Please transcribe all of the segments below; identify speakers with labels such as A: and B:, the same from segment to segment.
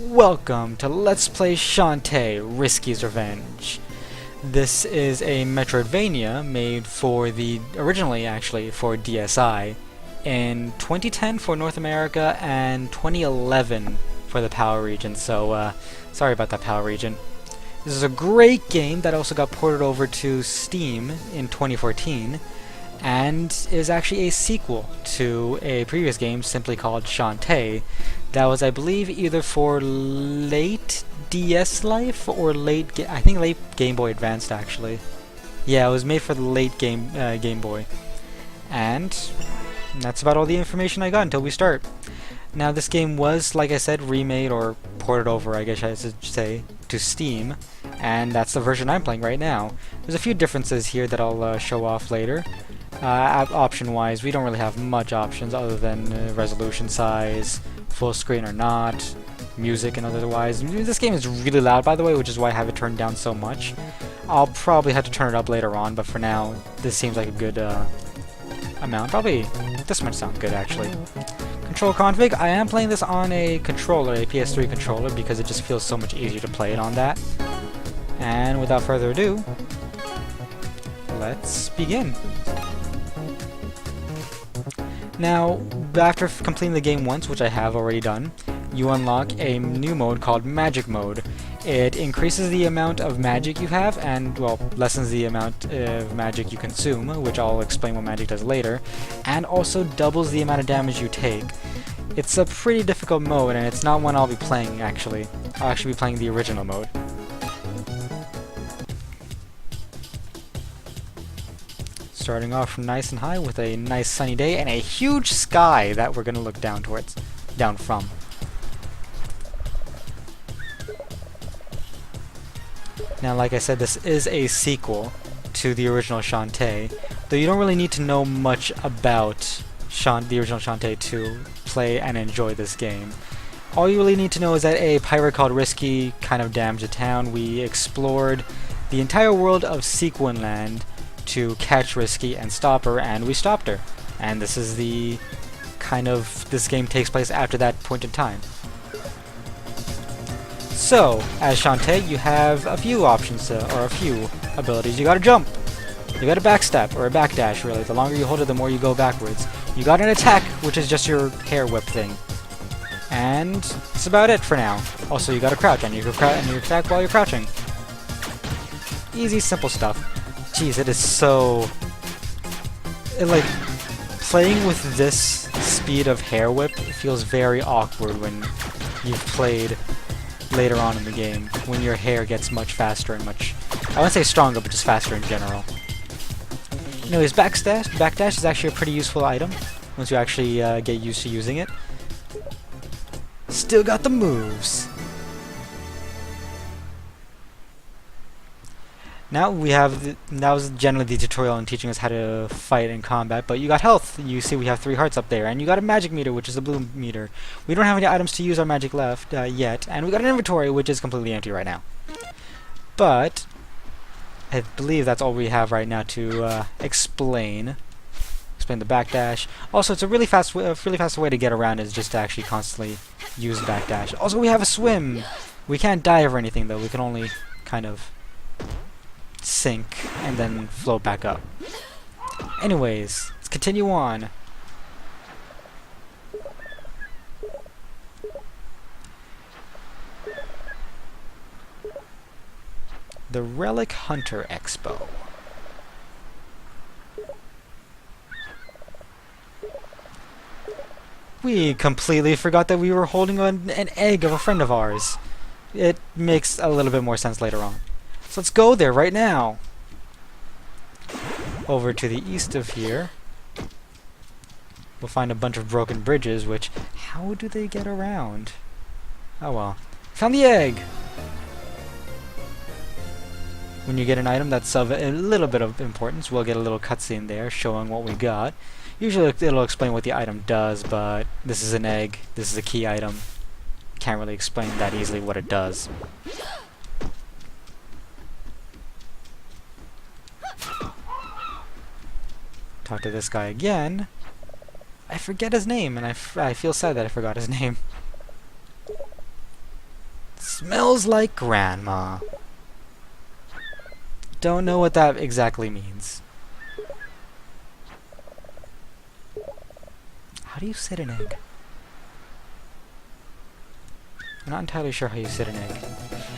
A: Welcome to Let's Play Shantae, Risky's Revenge. This is a Metroidvania made for originally actually for DSi in 2010 for North America and 2011 for the PAL region, so sorry about that PAL region. This is a great game that also got ported over to Steam in 2014 and is actually a sequel to a previous game simply called Shantae that was, I believe, either for late DS life or I think late Game Boy Advanced actually. Yeah, it was made for the late Game Boy. And that's about all the information I got until we start. Now this game was, like I said, remade or ported over, I guess I should say, to Steam, and that's the version I'm playing right now. There's a few differences here that I'll show off later. Option-wise, we don't really have much options other than resolution size, full screen or not, music and otherwise. This game is really loud, by the way, which is why I have it turned down so much. I'll probably have to turn it up later on, but for now, this seems like a good amount. Probably this much sounds good, actually. Control config, I am playing this on a controller, a PS3 controller, because it just feels so much easier to play it on that. And without further ado, let's begin. Now, after completing the game once, which I have already done, you unlock a new mode called Magic Mode. It increases the amount of magic you have and, well, lessens the amount of magic you consume, which I'll explain what magic does later, and also doubles the amount of damage you take. It's a pretty difficult mode, and it's not one I'll be playing, actually. I'll actually be playing the original mode. Starting off nice and high with a nice sunny day and a huge sky that we're going to look down from. Now, like I said, this is a sequel to the original Shantae, though you don't really need to know much about the original Shantae to play and enjoy this game. All you really need to know is that a pirate called Risky kind of damaged a town. We explored the entire world of Sequinland to catch Risky and stop her, and we stopped her. And this is this game takes place after that point in time. So, as Shantae, you have a few options, or a few abilities. You gotta jump, you got a backstep, or a backdash really. The longer you hold it, the more you go backwards. You got an attack, which is just your hair whip thing. And that's about it for now. Also, you gotta crouch, and you attack while you're crouching. Easy, simple stuff. Jeez, it is so... playing with this speed of hair whip feels very awkward when you've played later on in the game, when your hair gets much faster and much... I wouldn't say stronger, but just faster in general. Anyways, backdash is actually a pretty useful item once you actually get used to using it. Still got the moves! Now that was generally the tutorial on teaching us how to fight in combat, but you got health. You see we have 3 hearts up there, and you got a magic meter, which is a blue meter. We don't have any items to use our magic left yet, and we got an inventory, which is completely empty right now. But I believe that's all we have right now to explain the backdash. Also, it's a really fast way to get around is just to actually constantly use the backdash. Also, we have a swim. We can't dive or anything though. We can only kind of sink and then float back up. Anyways, let's continue on. The Relic Hunter Expo. We completely forgot that we were holding an egg of a friend of ours. It makes a little bit more sense later on. So let's go there right now. Over to the east of here, we'll find a bunch of broken bridges, which, how do they get around? Oh well. Found the egg! When you get an item that's of a little bit of importance, we'll get a little cutscene there showing what we got. Usually it'll explain what the item does, but this is an egg, this is a key item. Can't really explain that easily what it does. Talk to this guy again. I forget his name, and I feel sad that I forgot his name. Smells like grandma. Don't know what that exactly means. How do you sit an egg? I'm not entirely sure how you sit an egg.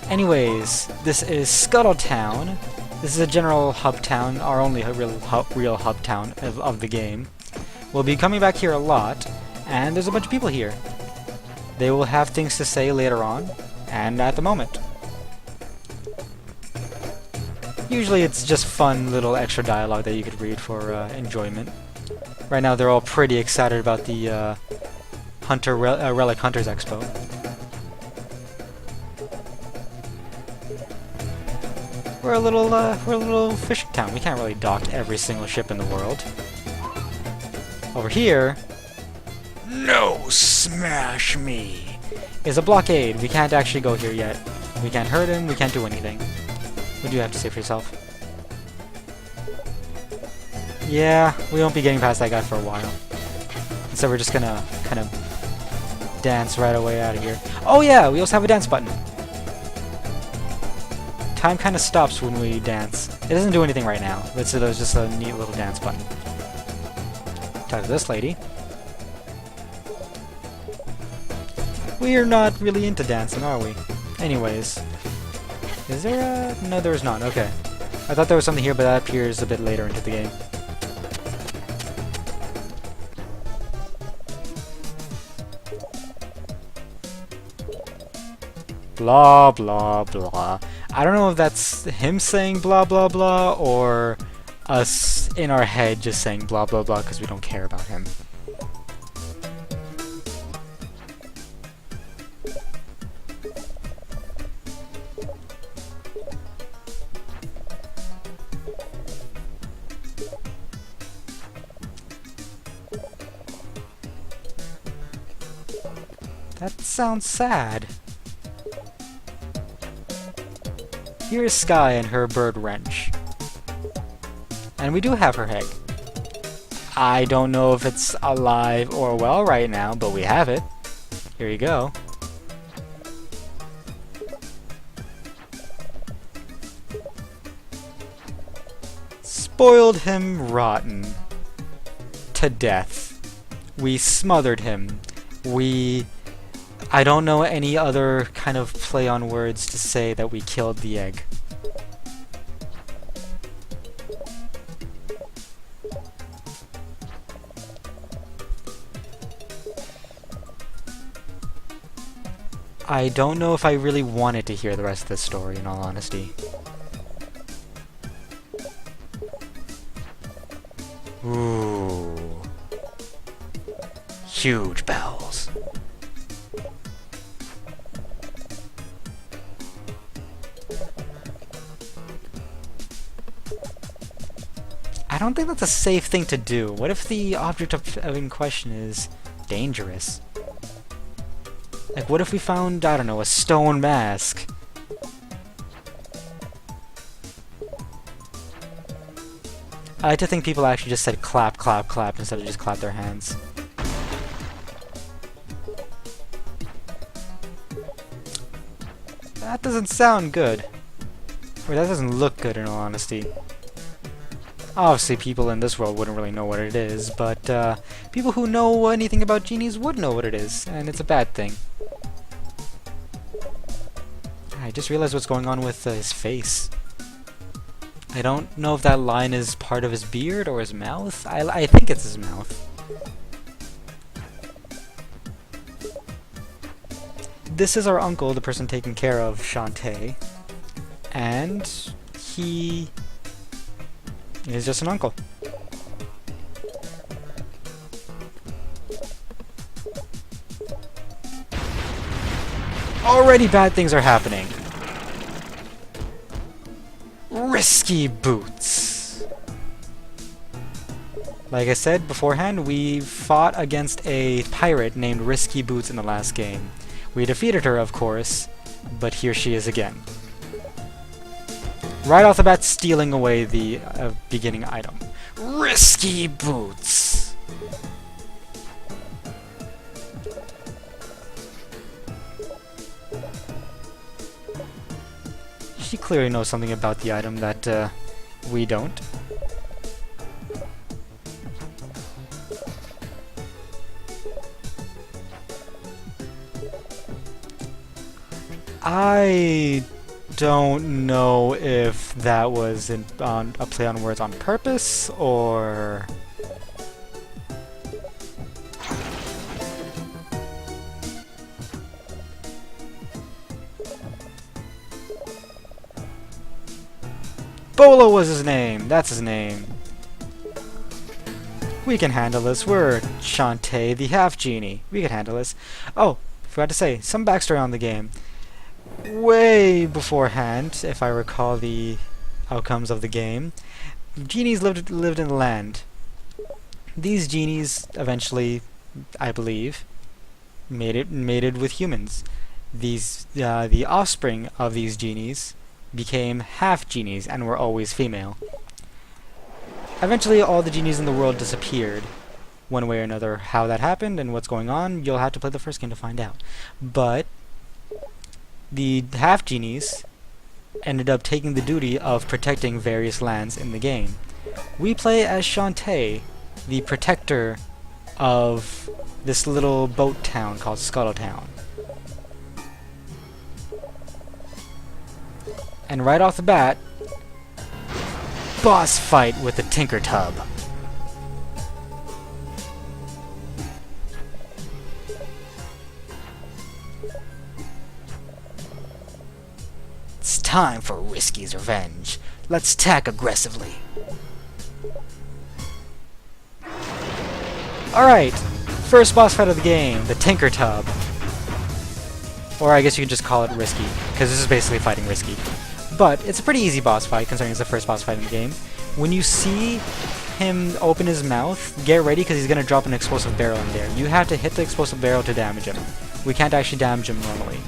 A: Anyways, this is Scuttletown. This is a general hub town, our only real hub town of the game. We'll be coming back here a lot, and there's a bunch of people here. They will have things to say later on, and at the moment. Usually it's just fun little extra dialogue that you could read for enjoyment. Right now they're all pretty excited about the Relic Hunters Expo. We're a little fishing town. We can't really dock every single ship in the world. Over here, no smash me, is a blockade. We can't actually go here yet. We can't hurt him. We can't do anything. What do you have to say for yourself? Yeah, we won't be getting past that guy for a while. And so we're just gonna kind of dance right away out of here. Oh yeah, we also have a dance button. Time kind of stops when we dance. It doesn't do anything right now. But so there's just a neat little dance button. Talk to this lady. We're not really into dancing, are we? Anyways. Is there a... No, there is not. Okay. I thought there was something here, but that appears a bit later into the game. Blah, blah, blah. I don't know if that's him saying blah, blah, blah, or us in our head just saying blah, blah, blah because we don't care about him. That sounds sad. Here's Sky and her bird wrench. And we do have her egg. I don't know if it's alive or well right now, but we have it. Here you go. Spoiled him rotten. To death. We smothered him. I don't know any other kind of play on words to say that we killed the egg. I don't know if I really wanted to hear the rest of the story, in all honesty. Ooh. Huge bells. I don't think that's a safe thing to do. What if the object in question is dangerous? Like, what if we found, I don't know, a stone mask? I like to think people actually just said clap, clap, clap instead of just clap their hands. That doesn't sound good. Or that doesn't look good, in all honesty. Obviously, people in this world wouldn't really know what it is, but people who know anything about genies would know what it is, and it's a bad thing. I just realized what's going on with his face. I don't know if that line is part of his beard or his mouth. I think it's his mouth. This is our uncle, the person taking care of Shantae, and he is just an uncle. Already bad things are happening. Risky boots. Like I said beforehand, we fought against a pirate named Risky Boots in the last game. We defeated her, of course, but here she is again. Right off the bat, stealing away the beginning item. Risky Boots! He clearly knows something about the item that we don't. I don't know if that was on a play on words on purpose, or... Bolo was his name! That's his name. We can handle this. We're Shantae, the half-genie. We can handle this. Oh, forgot to say, some backstory on the game. Way beforehand, if I recall the outcomes of the game, genies lived in the land. These genies eventually, I believe, mated with humans. The offspring of these genies became half genies and were always female. Eventually, all the genies in the world disappeared, one way or another. How that happened and what's going on, you'll have to play the first game to find out. But the half-genies ended up taking the duty of protecting various lands in the game. We play as Shantae, the protector of this little boat town called Scuttletown. And right off the bat, boss fight with the Tinker Tub. It's time for Risky's revenge. Let's attack aggressively. Alright, first boss fight of the game, the Tinker Tub. Or I guess you can just call it Risky, because this is basically fighting Risky. But it's a pretty easy boss fight, considering it's the first boss fight in the game. When you see him open his mouth, get ready, because he's going to drop an explosive barrel in there. You have to hit the explosive barrel to damage him. We can't actually damage him normally.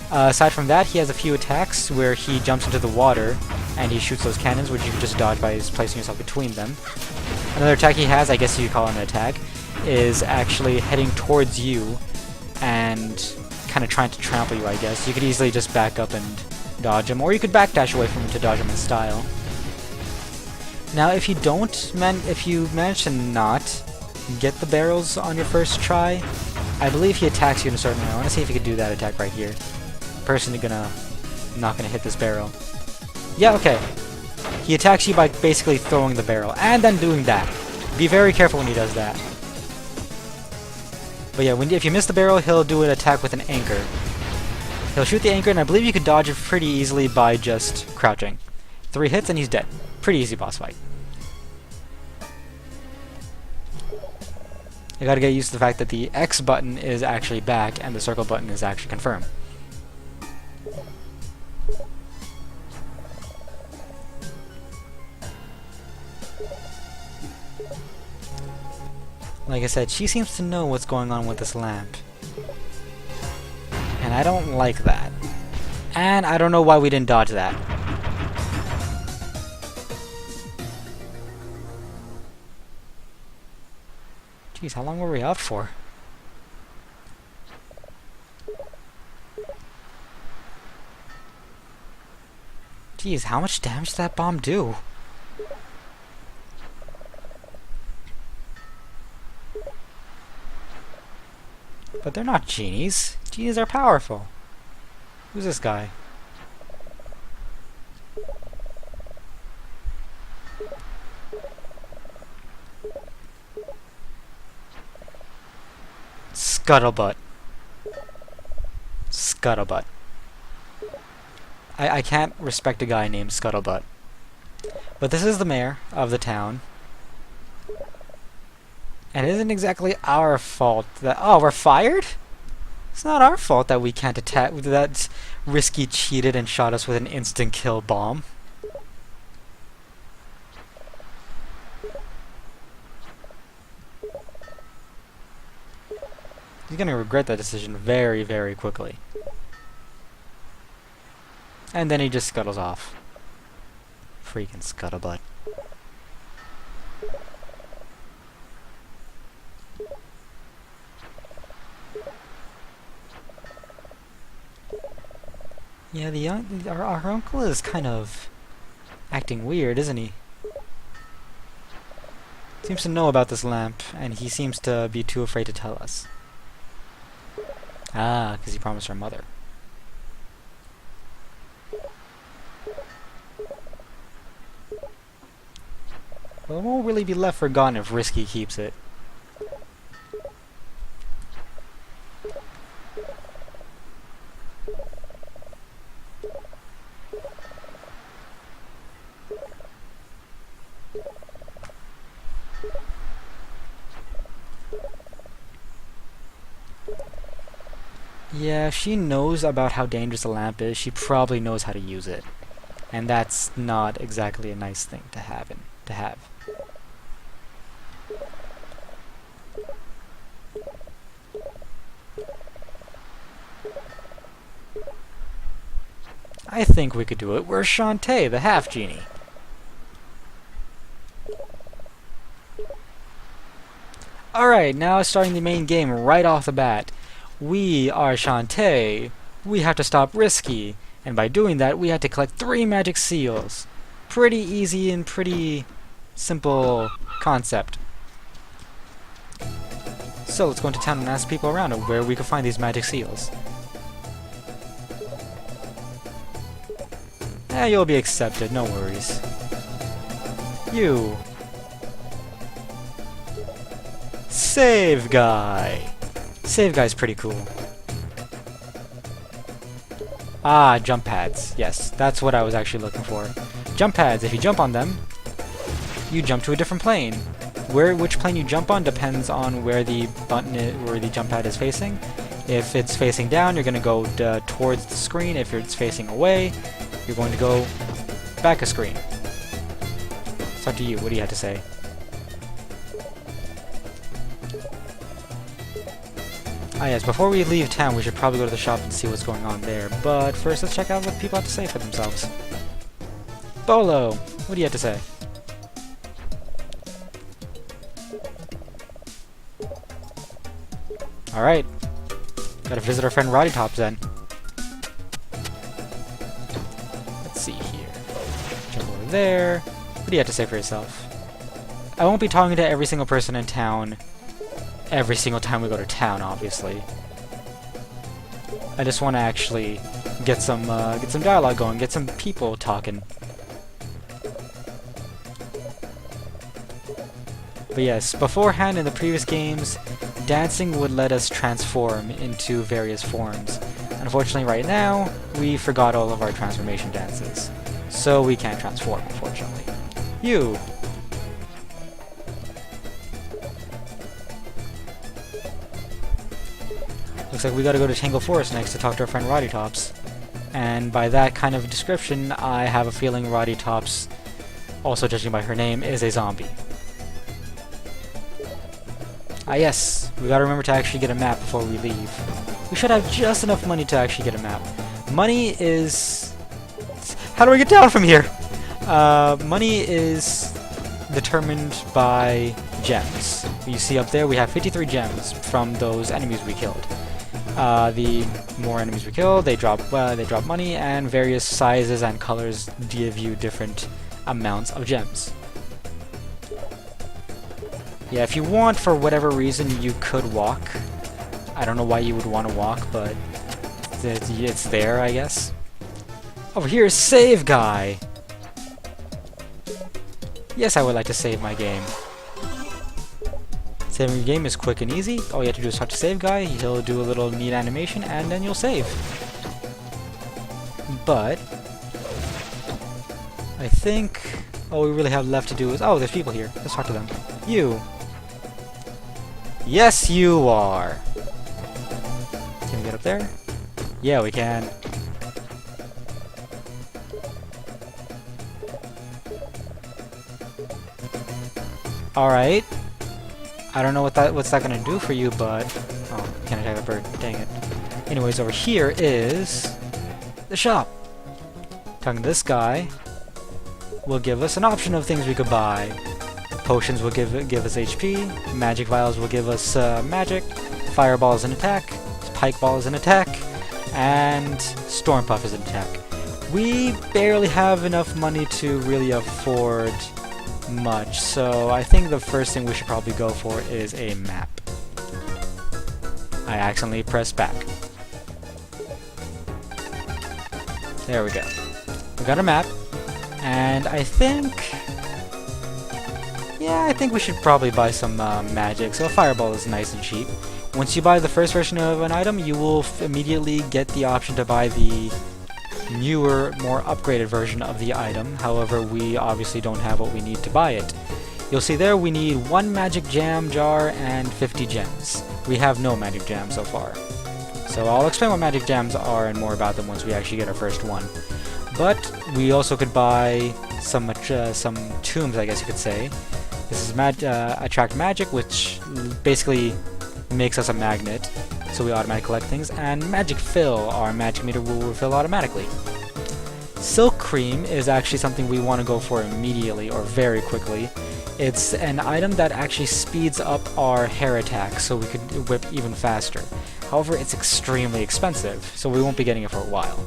A: Aside from that, he has a few attacks where he jumps into the water and he shoots those cannons, which you can just dodge by placing yourself between them. Another attack he has, I guess you could call it an attack, is actually heading towards you and kind of trying to trample you, I guess. You could easily just back up and dodge him, or you could backdash away from him to dodge him in style. Now, if you manage to not get the barrels on your first try, I believe he attacks you in a certain way. I want to see if he could do that attack right here. Personally not gonna hit this barrel. Yeah, okay. He attacks you by basically throwing the barrel, and then doing that. Be very careful when he does that. But yeah, if you miss the barrel, he'll do an attack with an anchor. He'll shoot the anchor, and I believe you could dodge it pretty easily by just crouching. 3 hits and he's dead. Pretty easy boss fight. You gotta get used to the fact that the X button is actually back and the circle button is actually confirm. Like I said, she seems to know what's going on with this lamp. And I don't like that. And I don't know why we didn't dodge that. Jeez, how long were we out for? Jeez, how much damage did that bomb do? But they're not genies. Genies are powerful. Who's this guy? Scuttlebutt. Scuttlebutt. I can't respect a guy named Scuttlebutt. But this is the mayor of the town. And it isn't exactly our fault that... Oh, we're fired? It's not our fault that we can't attack... That Risky cheated and shot us with an instant kill bomb. He's gonna regret that decision very, very quickly. And then he just scuttles off. Freaking scuttlebutt. Yeah, our uncle is kind of acting weird, isn't he? Seems to know about this lamp, and he seems to be too afraid to tell us. Ah, because he promised our mother. Well, it won't really be left forgotten if Risky keeps it. Yeah, if she knows about how dangerous a lamp is, she probably knows how to use it. And that's not exactly a nice thing to have. I think we could do it. We're Shantae, the half-genie. Alright, now starting the main game right off the bat. We are Shantae. We have to stop Risky. And by doing that, we had to collect 3 magic seals. Pretty easy and pretty simple concept. So let's go into town and ask people around where we can find these magic seals. You'll be accepted, no worries. You. Save Guy. Save Guy's pretty cool. Ah, jump pads. Yes, that's what I was actually looking for. Jump pads, if you jump on them, you jump to a different plane. Which plane you jump on depends on where the where the jump pad is facing. If it's facing down, you're going to go towards the screen. If it's facing away, you're going to go back a screen. It's up to you. What do you have to say? Ah yes, before we leave town, we should probably go to the shop and see what's going on there. But first, let's check out what people have to say for themselves. Bolo, what do you have to say? Alright. Gotta visit our friend Roddy Tops then. Let's see here. Jump over there. What do you have to say for yourself? I won't be talking to every single person in town every single time we go to town, obviously. I just want to actually get some dialogue going, get some people talking. But yes, beforehand in the previous games, dancing would let us transform into various forms. Unfortunately, right now, we forgot all of our transformation dances. So we can't transform, unfortunately. You! Looks like we gotta go to Tangle Forest next to talk to our friend Roddy Tops. And by that kind of description, I have a feeling Roddy Tops, also judging by her name, is a zombie. Ah yes, we gotta remember to actually get a map before we leave. We should have just enough money to actually get a map. Money is... How do I get down from here? Money is determined by gems. You see up there, we have 53 gems from those enemies we killed. The more enemies we kill, they drop money, and various sizes and colors give you different amounts of gems. Yeah, if you want, for whatever reason, you could walk. I don't know why you would want to walk, but it's there, I guess. Over here is Save Guy! Yes, I would like to save my game. Saving your game is quick and easy. All you have to do is talk to Save Guy, he'll do a little neat animation, and then you'll save. But I think all we really have left to do is... Oh, there's people here. Let's talk to them. You! Yes, you are! Can we get up there? Yeah, we can. Alright. I don't know what's that gonna do for you, but... Oh, can't attack the bird. Dang it. Anyways, over here is... the shop. Talking to this guy will give us an option of things we could buy. Potions will give us HP. Magic vials will give us magic. Fireball is an attack. Pike ball is an attack. and Storm Puff is an attack. We barely have enough money to really afford much, so I think the first thing we should probably go for is a map. I accidentally pressed back. There we go. We got a map, and I think we should probably buy some magic. So a fireball is nice and cheap. Once you buy the first version of an item, you will immediately get the option to buy the newer, more upgraded version of the item. However, we obviously don't have what we need to buy it. You'll see there we need 1 magic jam jar and 50 gems. We have no magic jams so far. So I'll explain what magic jams are and more about them once we actually get our first one. But we also could buy some tombs, I guess you could say. This is attract magic, which basically makes us a magnet, so we automatically collect things, and magic fill, our magic meter will refill automatically. Silk cream is actually something we want to go for immediately or very quickly. It's an item that actually speeds up our hair attack so we could whip even faster. However, it's extremely expensive, so we won't be getting it for a while.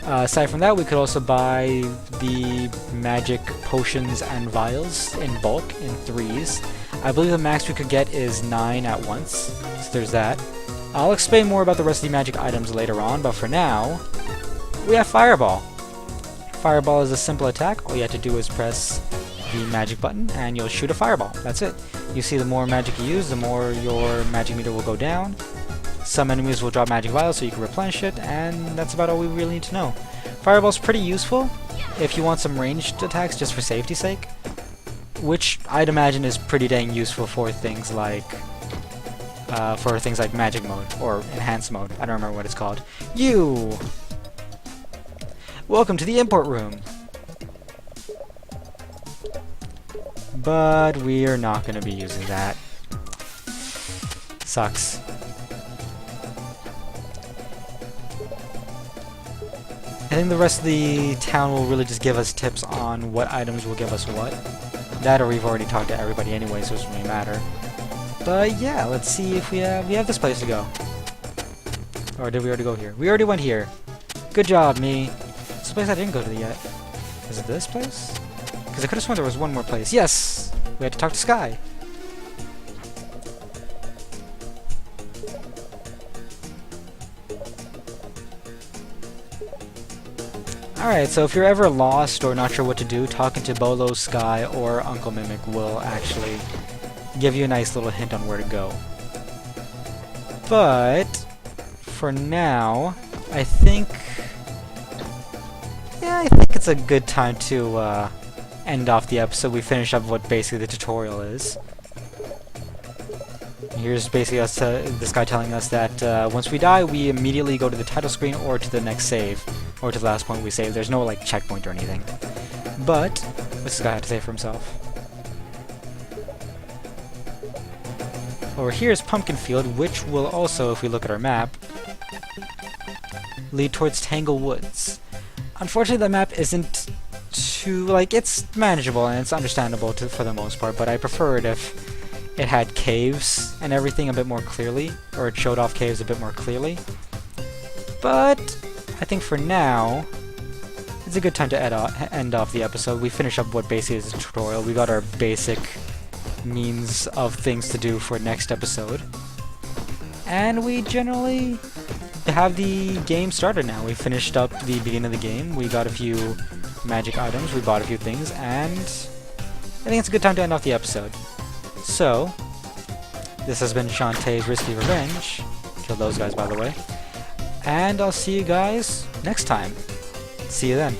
A: Aside from that, we could also buy the magic potions and vials in bulk in 3s. I believe the max we could get is 9 at once, so there's that. I'll explain more about the rest of the magic items later on, but for now, we have Fireball. Fireball is a simple attack. All you have to do is press the magic button and you'll shoot a fireball. That's it. You see, the more magic you use, the more your magic meter will go down. Some enemies will drop magic vials so you can replenish it, and that's about all we really need to know. Fireball's pretty useful if you want some ranged attacks just for safety's sake, which I'd imagine is pretty dang useful for things like magic mode or enhanced mode. I don't remember what it's called. You! Welcome to the import room. But we're not going to be using that. Sucks. I think the rest of the town will really just give us tips on what items will give us what. That, or we've already talked to everybody anyway, so it doesn't really matter. But yeah, let's see if we have this place to go. Or did we already go here? We already went here. Good job, me. It's a place I didn't go to yet. Is it this place? Because I could have sworn there was one more place. Yes! We had to talk to Sky. Alright, so if you're ever lost or not sure what to do, talking to Bolo, Sky, or Uncle Mimic will actually give you a nice little hint on where to go. But for now, I think it's a good time to end off the episode. We finish up what basically the tutorial is. Here's basically us, this guy telling us that once we die, we immediately go to the title screen or to the next save, or to the last point we save. There's no like checkpoint or anything. But what's this guy have to say for himself? Over here is Pumpkin Field, which will also, if we look at our map, lead towards Tangle Woods. Unfortunately, the map isn't too, like, it's manageable and it's understandable for the most part, but I prefer it if it had caves and everything a bit more clearly, or it showed off caves a bit more clearly. But I think for now, it's a good time to end off the episode. We finish up what basically is a tutorial. We got our basic means of things to do for next episode. And we generally have the game started now. We finished up the beginning of the game. We got a few magic items. We bought a few things. And I think it's a good time to end off the episode. So, this has been Shantae's Risky Revenge. Killed those guys, by the way. And I'll see you guys next time. See you then.